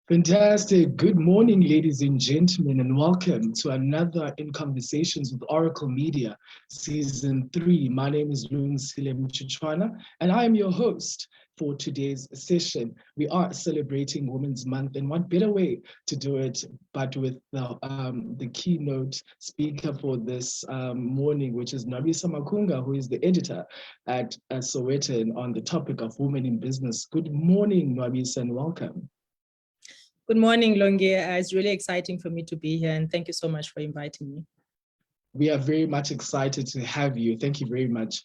Fantastic. Good morning, ladies and gentlemen, and welcome to another In Conversations with Oracle Media, Season 3. My name is Lungisile, and I am your host for today's session. We are celebrating Women's Month, and what better way to do it but with the keynote speaker for this morning, which is Nwabisa Makunga, who is the editor at Sowetan on the topic of women in business. Good morning, Nwabisa, and welcome. Good morning, Longi. It's really exciting for me to be here, and thank you so much for inviting me. We are very much excited to have you. Thank you very much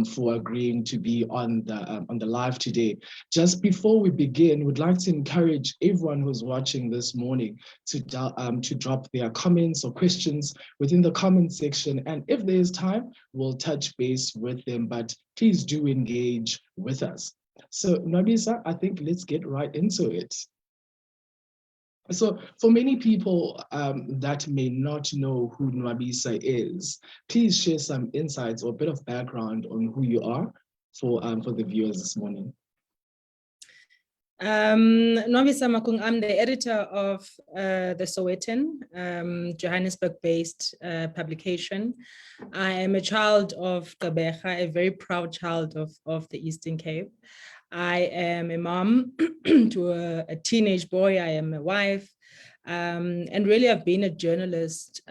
for agreeing to be on the live today. Just before we begin, we'd like to encourage everyone who's watching this morning to drop their comments or questions within the comment section. And if there's time, we'll touch base with them, but please do engage with us. So Nwabisa, I think let's get right into it. So for many people that may not know who Nwabisa is, please share some insights or a bit of background on who you are for the viewers this morning. Nwabisa Makunga, I'm the editor of the Sowetan, Johannesburg-based publication. I am a child of Gqeberha, a very proud child of the Eastern Cape. I am a mom to a teenage boy. I am a wife. And really, I've been a journalist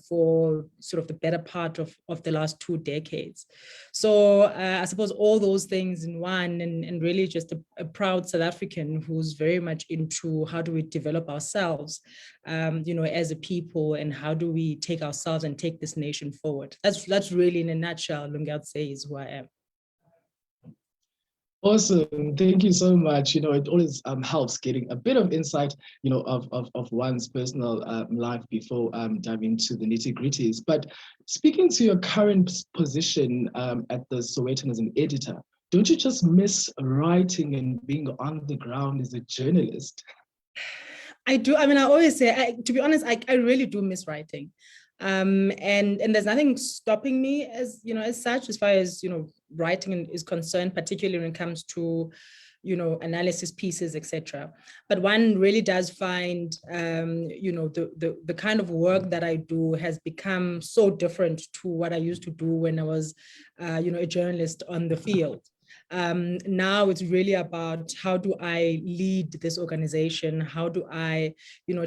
for sort of the better part of the last 2 decades. So I suppose all those things in one, and really just a proud South African who's very much into how do we develop ourselves, as a people, and how do we take ourselves and take this nation forward. That's really, in a nutshell, Lungi, I'd say, is who I am. Awesome. Thank you so much. It always helps getting a bit of insight, of one's personal life before diving into the nitty-gritties. But speaking to your current position at the Sowetan as an editor, don't you just miss writing and being on the ground as a journalist? I do. I mean, I always say, to be honest, I really do miss writing. And there's nothing stopping me as such, as far as writing is concerned, particularly when it comes to analysis pieces, etc. But one really does find the kind of work that I do has become so different to what I used to do when I was a journalist on the field. Now it's really about how do I lead this organization? How do I,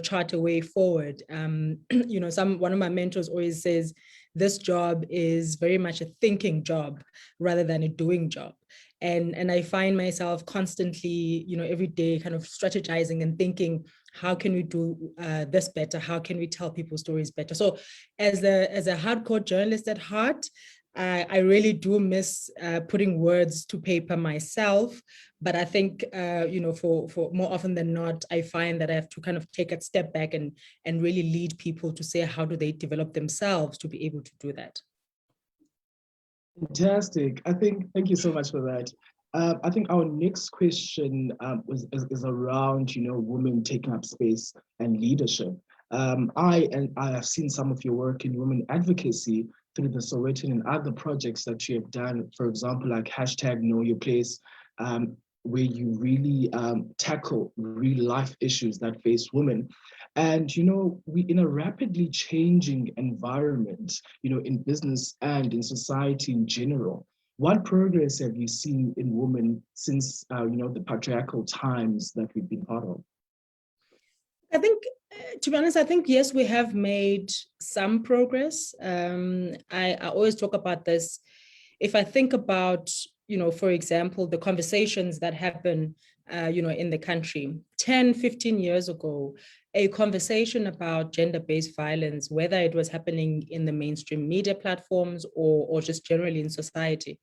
chart a way forward? One of my mentors always says, this job is very much a thinking job rather than a doing job. And I find myself constantly, every day kind of strategizing and thinking, how can we do this better? How can we tell people's stories better? So as a hardcore journalist at heart, I really do miss putting words to paper myself. But I think, for more often than not, I find that I have to kind of take a step back and really lead people to say, how do they develop themselves to be able to do that? Fantastic. Thank you so much for that. I think our next question is around, women taking up space and leadership. I have seen some of your work in women advocacy through the Sowetan and other projects that you have done, for example, like #KnowYourPlace, where you really tackle real life issues that face women. And, we in a rapidly changing environment, in business and in society in general, what progress have you seen in women since, the patriarchal times that we've been part of? I think, to be honest, I think, yes, we have made some progress. I always talk about this. If I think about, for example, the conversations that happen, in the country, 10, 15 years ago, a conversation about gender-based violence, whether it was happening in the mainstream media platforms or just generally in society,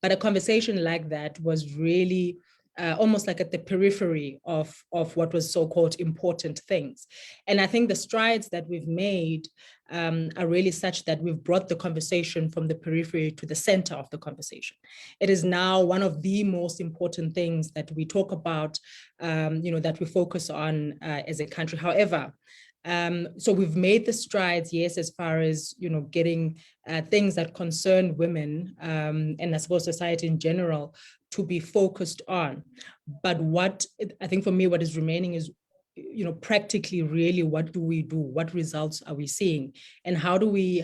but a conversation like that was really almost like at the periphery of what was so-called important things. And I think the strides that we've made are really such that we've brought the conversation from the periphery to the center of the conversation. It is now one of the most important things that we talk about, that we focus on as a country. However, so we've made the strides, yes, as far as, getting things that concern women and I suppose society in general to be focused on. But what I think for me, what is remaining is, practically really, what do we do? What results are we seeing? And how do we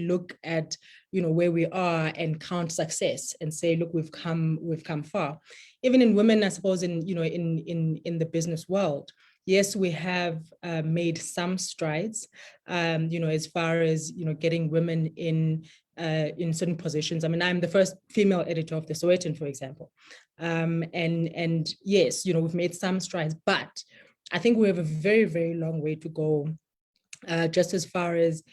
look at, where we are and count success and say, look, we've come far. Even in women, I suppose, in the business world, yes, we have made some strides, as far as, getting women in certain positions. I mean, I'm the first female editor of the Sowetan, for example. And yes, we've made some strides, but I think we have a very, very long way to go, just as far as,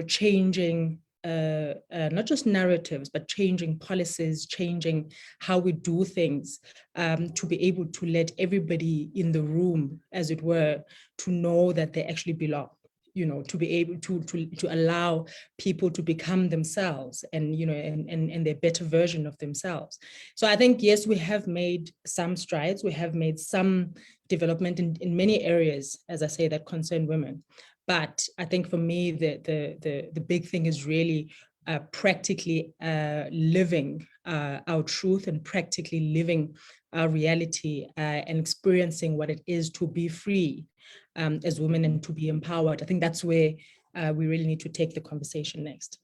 changing not just narratives, but changing policies, changing how we do things, to be able to let everybody in the room, as it were, to know that they actually belong. To be able to allow people to become themselves and, and their better version of themselves. So I think, yes, we have made some strides. We have made some development in many areas, as I say, that concern women. But I think for me, the big thing is really practically living our truth and practically living our reality and experiencing what it is to be free as women and to be empowered. I think that's where we really need to take the conversation next.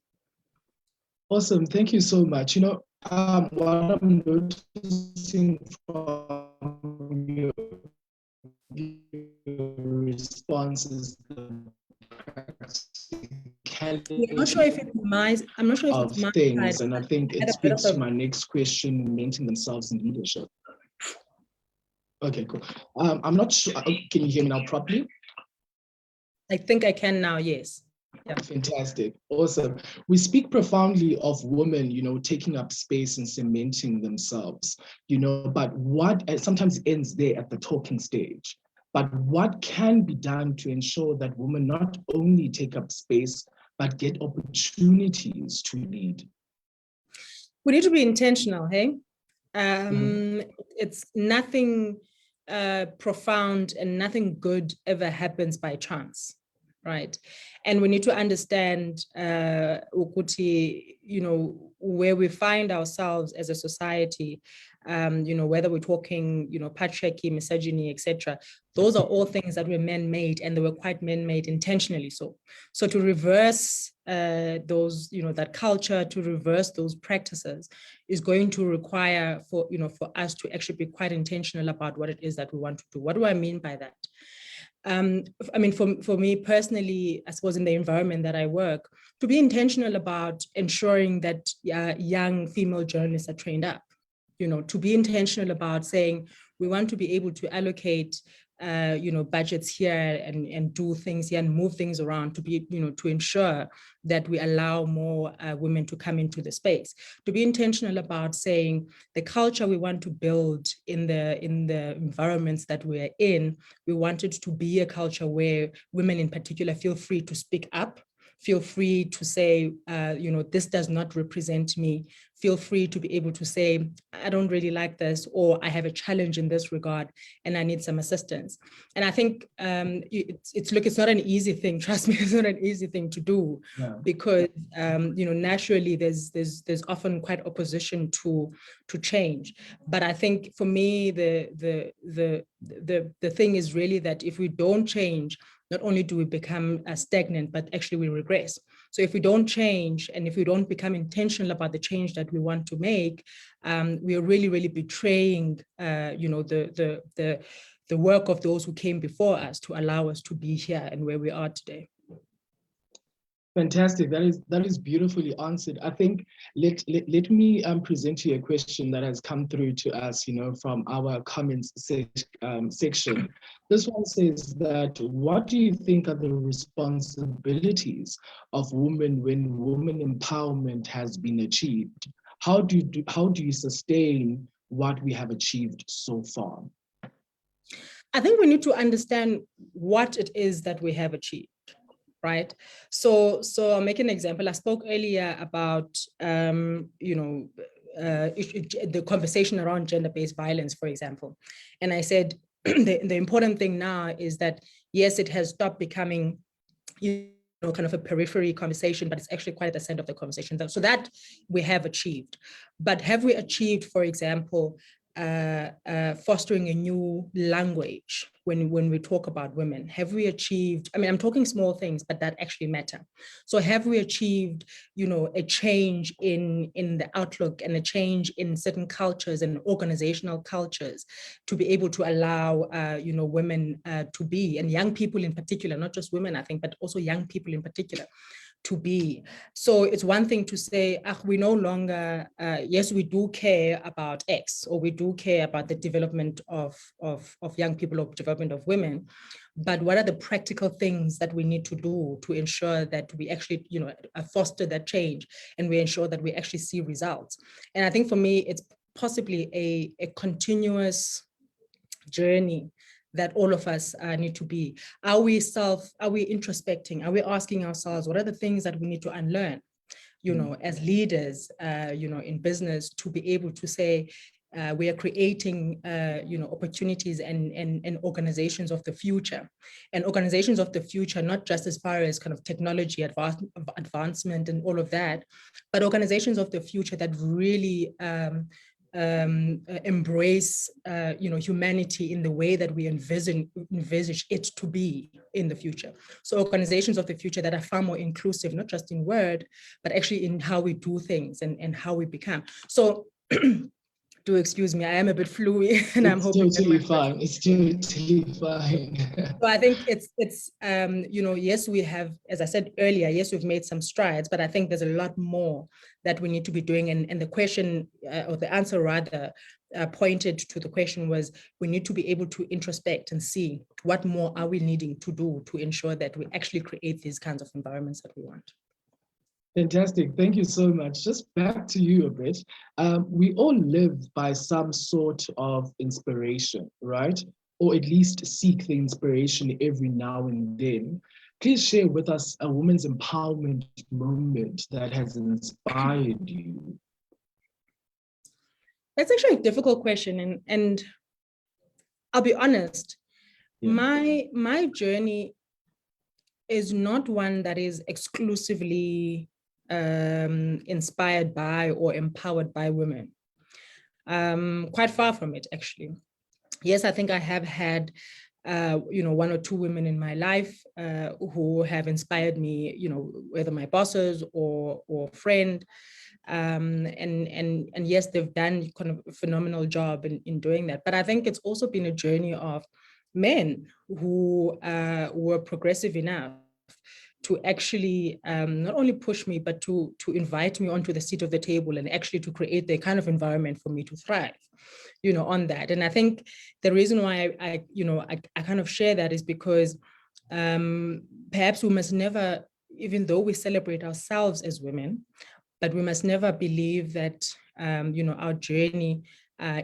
Awesome, thank you so much. What I'm noticing from your responses, I'm not sure if it's my things, side. and I think it speaks to my next question, mentoring themselves in leadership. Okay, cool. I'm not sure. Can you hear me now properly? I think I can now, yes. Yeah. Fantastic. Awesome. We speak profoundly of women, taking up space and cementing themselves, but what sometimes ends there at the talking stage. But what can be done to ensure that women not only take up space, but get opportunities to lead? We need to be intentional, hey? It's nothing profound and nothing good ever happens by chance, right? And we need to understand, Ukuti, where we find ourselves as a society, whether we're talking, patriarchy, misogyny, etc. Those are all things that were man-made, and they were quite man-made intentionally so. So to reverse those, that culture, to reverse those practices is going to require for us to actually be quite intentional about what it is that we want to do. What do I mean by that? I mean, for me personally, I suppose in the environment that I work, to be intentional about ensuring that young female journalists are trained up. to be intentional about saying we want to be able to allocate budgets here and do things here and move things around to be, to ensure that we allow more women to come into the space. To be intentional about saying the culture we want to build in the environments that we're in, we want it to be a culture where women in particular feel free to speak up, feel free to say, this does not represent me. Feel free to be able to say, I don't really like this, or I have a challenge in this regard and I need some assistance. And I think it's not an easy thing. Trust me, it's not an easy thing to do, because naturally there's often quite opposition to change. But I think for me, the thing is really that if we don't change, not only do we become stagnant, but actually we regress. So if we don't change and if we don't become intentional about the change that we want to make, we are really, really betraying, the work of those who came before us to allow us to be here and where we are today. Fantastic. That is beautifully answered. I think let me present you a question that has come through to us, from our comments section. This one says that, what do you think are the responsibilities of women when women empowerment has been achieved? How do you sustain what we have achieved so far? I think we need to understand what it is that we have achieved. Right. So I'll make an example. I spoke earlier about, the conversation around gender-based violence, for example. And I said, the important thing now is that, yes, it has stopped becoming, kind of a periphery conversation, but it's actually quite at the center of the conversation. So that we have achieved. But have we achieved, for example, fostering a new language when we talk about women? Have we achieved, I'm talking small things, but that actually matter. So have we achieved, a change in the outlook and a change in certain cultures and organizational cultures to be able to allow, women to be, and young people in particular, not just women, I think, but also young people in particular, to be. So it's one thing to say, we no longer, yes, we do care about X, or we do care about the development of young people or development of women, but what are the practical things that we need to do to ensure that we actually, foster that change and we ensure that we actually see results? And I think for me, it's possibly a continuous journey that all of us need to be. Are we introspecting? Are we asking ourselves, what are the things that we need to unlearn, as leaders, in business, to be able to say, we are creating, opportunities and organizations of the future, and organizations of the future, not just as far as kind of technology advancement and all of that, but organizations of the future that really embrace, humanity in the way that we envisage it to be in the future. So organizations of the future that are far more inclusive, not just in word, but actually in how we do things and how we become. So do excuse me, I am a bit fluey, and I'm hoping totally fine. It's totally fine. So I think it's yes, we have, as I said earlier, yes, we've made some strides, but I think there's a lot more that we need to be doing. And the question, or the answer rather, pointed to the question was, we need to be able to introspect and see what more are we needing to do to ensure that we actually create these kinds of environments that we want. Fantastic. Thank you so much. Just back to you a bit. We all live by some sort of inspiration, right? Or at least seek the inspiration every now and then. Please share with us a women's empowerment moment that has inspired you. That's actually a difficult question. And I'll be honest, my journey is not one that is exclusively inspired by or empowered by women. Quite far from it, actually. Yes, I think I have had one or two women in my life who have inspired me, whether my bosses or friend. And yes, they've done kind of a phenomenal job in doing that. But I think it's also been a journey of men who were progressive enough to actually not only push me, but to invite me onto the seat of the table and actually to create the kind of environment for me to thrive, on that. And I think the reason why I kind of share that is because perhaps we must never, even though we celebrate ourselves as women, but we must never believe that, our journey,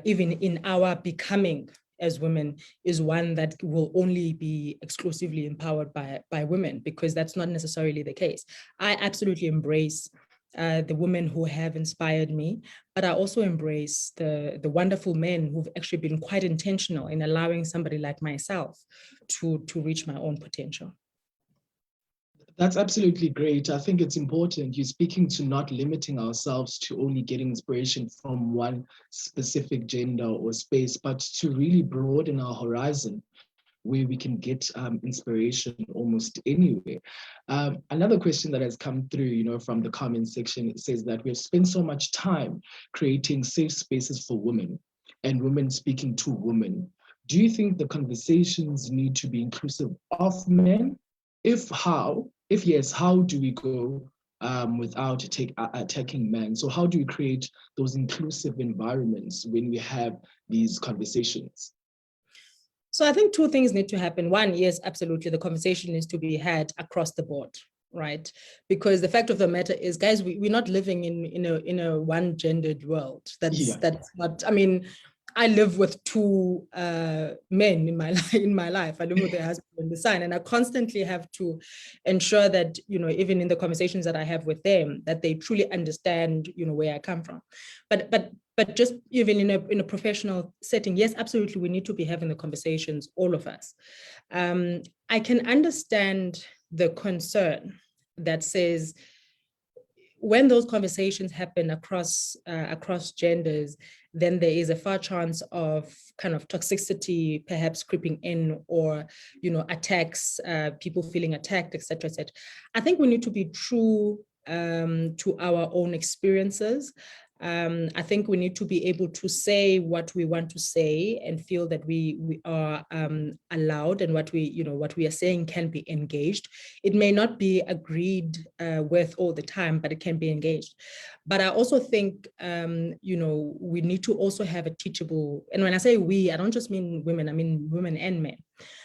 even in our becoming as women, is one that will only be exclusively empowered by women, because that's not necessarily the case. I absolutely embrace the women who have inspired me, but I also embrace the wonderful men who've actually been quite intentional in allowing somebody like myself to reach my own potential. That's absolutely great. I think it's important. You're speaking to not limiting ourselves to only getting inspiration from one specific gender or space, but to really broaden our horizon where we can get inspiration almost anywhere. Another question that has come through, from the comment section, it says that we have spent so much time creating safe spaces for women and women speaking to women. Do you think the conversations need to be inclusive of men? If yes, how do we go without attacking men? So how do we create those inclusive environments when we have these conversations? So I think two things need to happen. One, yes, absolutely, the conversation needs to be had across the board, right? Because the fact of the matter is, guys, we're not living in a one gendered world. That's not. I mean, I live with two men in my life. I live with a husband and the son, and I constantly have to ensure that, even in the conversations that I have with them, that they truly understand, where I come from. But just even in a professional setting, yes, absolutely, we need to be having the conversations, all of us. I can understand the concern that says, when those conversations happen across genders, then there is a far chance of kind of toxicity perhaps creeping in, or attacks, people feeling attacked, etc., etc. I think we need to be true to our own experiences. I think we need to be able to say what we want to say and feel that we are allowed, and what we are saying can be engaged. It may not be agreed with all the time, but it can be engaged. But I also think, we need to also have a teachable, and when I say we, I don't just mean women, I mean women and men.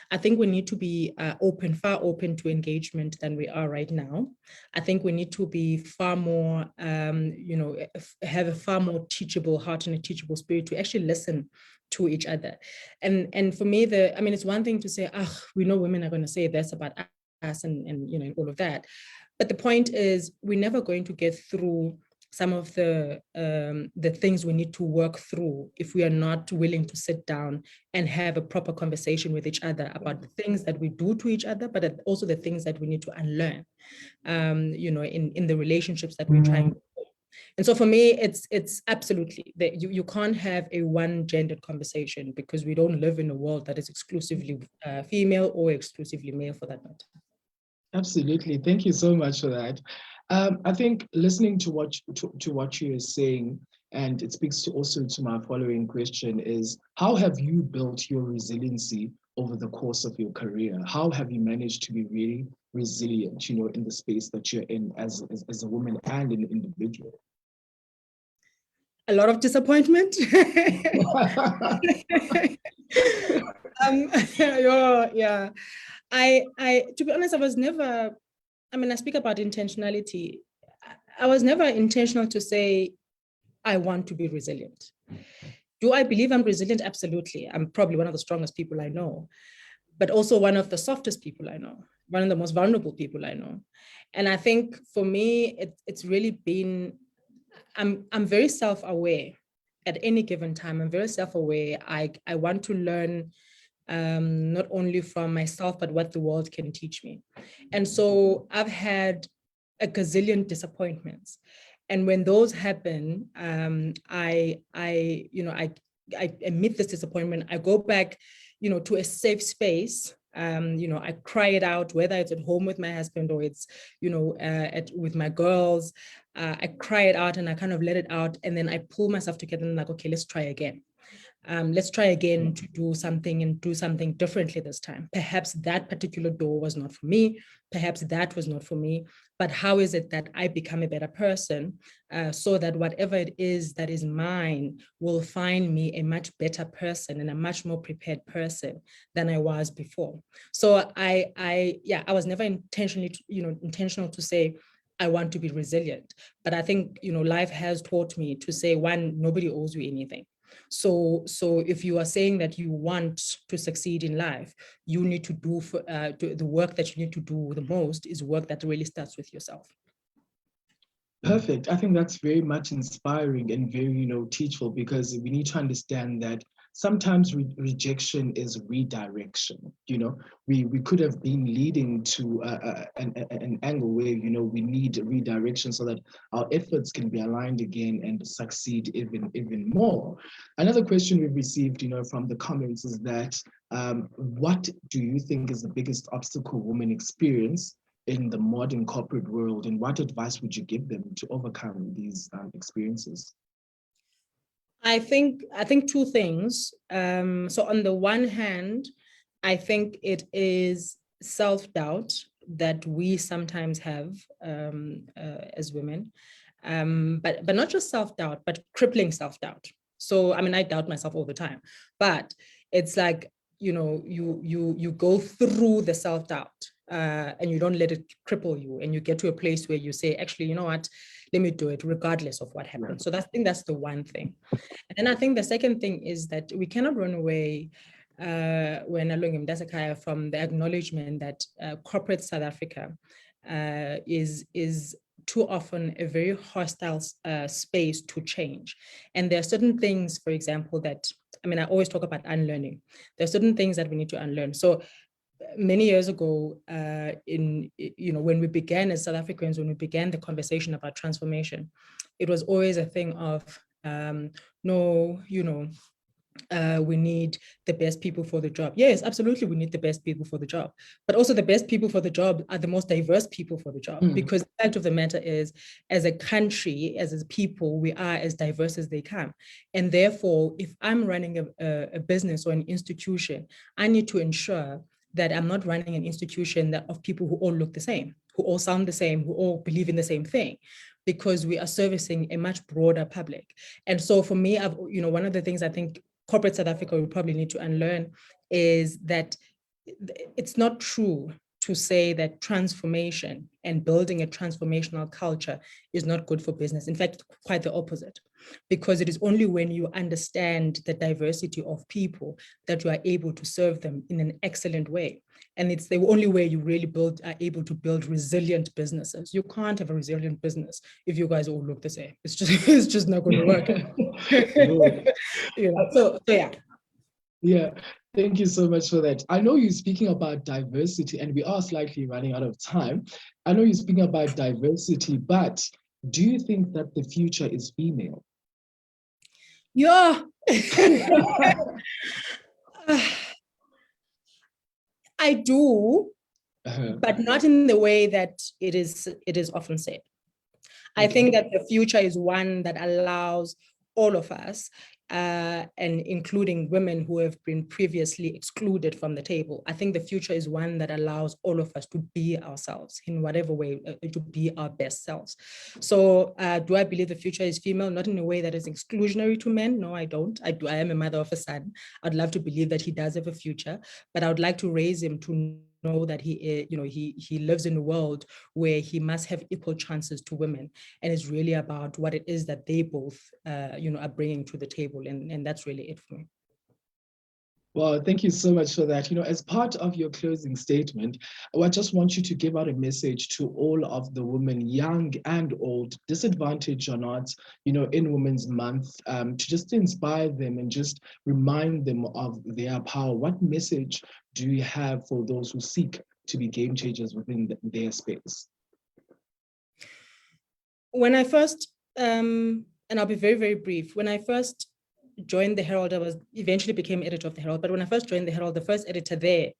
I think we need to be far open to engagement than we are right now. I think we need to be far more, have a far more teachable heart and a teachable spirit to actually listen to each other. And for me, it's one thing to say, we know women are going to say this about us and all of that. But the point is, we're never going to get through some of the things we need to work through if we are not willing to sit down and have a proper conversation with each other about the things that we do to each other, but also the things that we need to unlearn, in the relationships that we're trying to do. And so for me, it's absolutely that you can't have a one-gendered conversation, because we don't live in a world that is exclusively female or exclusively male, for that matter. Absolutely. Thank you so much for that. I think listening to what you are saying, and it speaks also to my following question, is how have you built your resiliency over the course of your career? How have you managed to be really resilient, in the space that you're in as a woman and an individual? A lot of disappointment. Yeah. I to be honest, I was never, I speak about intentionality. I was never intentional to say, I want to be resilient. Do I believe I'm resilient? Absolutely. I'm probably one of the strongest people I know, but also one of the softest people I know, one of the most vulnerable people I know. And I think for me, it's really been, I'm very self-aware at any given time. I'm very self-aware. I want to learn not only from myself, but what the world can teach me. And so I've had a gazillion disappointments. And when those happen, I admit this disappointment. I go back, to a safe space. I cry it out, whether it's at home with my husband or it's, with my girls. I cry it out and I kind of let it out, and then I pull myself together and I'm like, okay, let's try again. Let's try again to do something and do something differently this time. Perhaps that particular door was not for me. Perhaps that was not for me. But how is it that I become a better person so that whatever it is that is mine will find me a much better person and a much more prepared person than I was before. So I was never intentional to say, I want to be resilient. But I think, life has taught me to say, one, nobody owes you anything. So if you are saying that you want to succeed in life, you need to do the work that you need to do the most is work that really starts with yourself. Perfect. I think that's very much inspiring and very, teachable, because we need to understand that sometimes rejection is redirection. We could have been leading to an angle where, we need redirection so that our efforts can be aligned again and succeed even more. Another question we've received, from the comments is that what do you think is the biggest obstacle women experience in the modern corporate world, and what advice would you give them to overcome these experiences? I think two things. So on the one hand, I think it is self-doubt that we sometimes have as women, but not just self-doubt, but crippling self-doubt. So I doubt myself all the time, but it's like, you go through the self-doubt and you don't let it cripple you, and you get to a place where you say, actually, you know what, let me do it regardless of what happens. So I think that's the one thing. And then I think the second thing is that we cannot run away from the acknowledgement that corporate South Africa is too often a very hostile space to change. And there are certain things, for example, that, I always talk about unlearning. There are certain things that we need to unlearn. So many years ago, when we began as South Africans, when we began the conversation about transformation, it was always a thing of, no, we need the best people for the job. Yes, absolutely, we need the best people for the job. But also the best people for the job are the most diverse people for the job. Because the fact of the matter is, as a country, as a people, we are as diverse as they come. And therefore, if I'm running a business or an institution, I need to ensure that I'm not running an institution of people who all look the same, who all sound the same, who all believe in the same thing, because we are servicing a much broader public. And so for me, one of the things I think corporate South Africa will probably need to unlearn is that it's not true to say that transformation and building a transformational culture is not good for business. In fact, quite the opposite, because it is only when you understand the diversity of people that you are able to serve them in an excellent way. And it's the only way you really are able to build resilient businesses. You can't have a resilient business if you guys all look the same. It's just not going to work. So yeah. Yeah, thank you so much for that. I know you're speaking about diversity, and we are slightly running out of time. I know you're speaking about diversity, but do you think that the future is female? Yeah. I do, but not in the way that it is often said. Okay. I think that the future is one that allows all of us, and including women who have been previously excluded from the table. I think the future is one that allows all of us to be ourselves in whatever way, to be our best selves. So do I believe the future is female? Not in a way that is exclusionary to men. No, I don't. I am a mother of a son. I'd love to believe that he does have a future, but I would like to raise him to know that he lives in a world where he must have equal chances to women, and it's really about what it is that they both are bringing to the table, and that's really it for me. Well, thank you so much for that. As part of your closing statement, I just want you to give out a message to all of the women, young and old, disadvantaged or not, in Women's Month, to just inspire them and just remind them of their power. What message do you have for those who seek to be game changers within their space? When I first, and I'll be very, very brief, when I first joined the Herald, I eventually became editor of the Herald, but when I first joined the Herald, the first editor there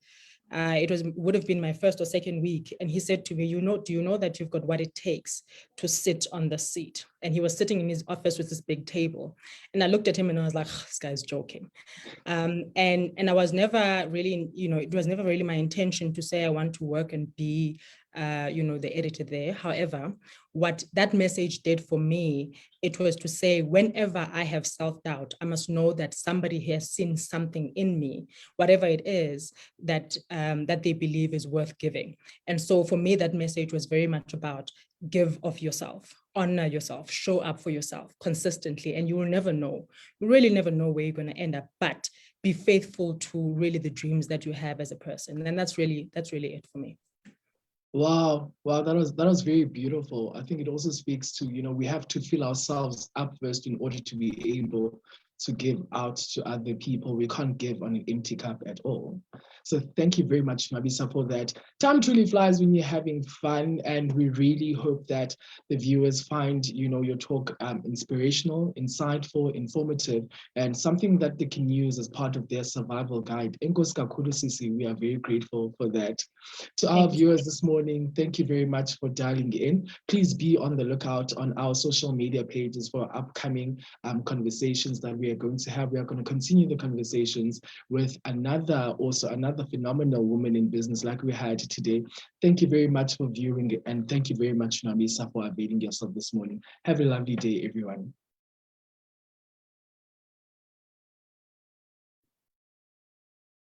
Would have been my first or second week. And he said to me, do you know that you've got what it takes to sit on the seat? And he was sitting in his office with this big table. And I looked at him and I was like, this guy's joking. And I was never really, it was never really my intention to say I want to work and be, the editor there. However, what that message did for me, it was to say, whenever I have self-doubt, I must know that somebody has seen something in me, whatever it is that they believe is worth giving. And so for me, that message was very much about give of yourself, honor yourself, show up for yourself consistently, and you will never know, you really never know where you're going to end up, but be faithful to really the dreams that you have as a person. And that's really it for me. Wow, that was very beautiful. I think it also speaks to, we have to fill ourselves up first in order to be able to give out to other people. We can't give on an empty cup at all. So thank you very much, Nwabisa, for that. Time truly flies when you're having fun, and we really hope that the viewers find, your talk inspirational, insightful, informative, and something that they can use as part of their survival guide. Enkosi kakhulu Sisi, we are very grateful for that. To our viewers this morning, thank you very much for dialing in. Please be on the lookout on our social media pages for upcoming conversations that we are going to have. We are going to continue the conversations with another phenomenal woman in business like we had today. Thank you very much for viewing, and thank you very much, Nwabisa, for availing yourself this morning. Have a lovely day, everyone.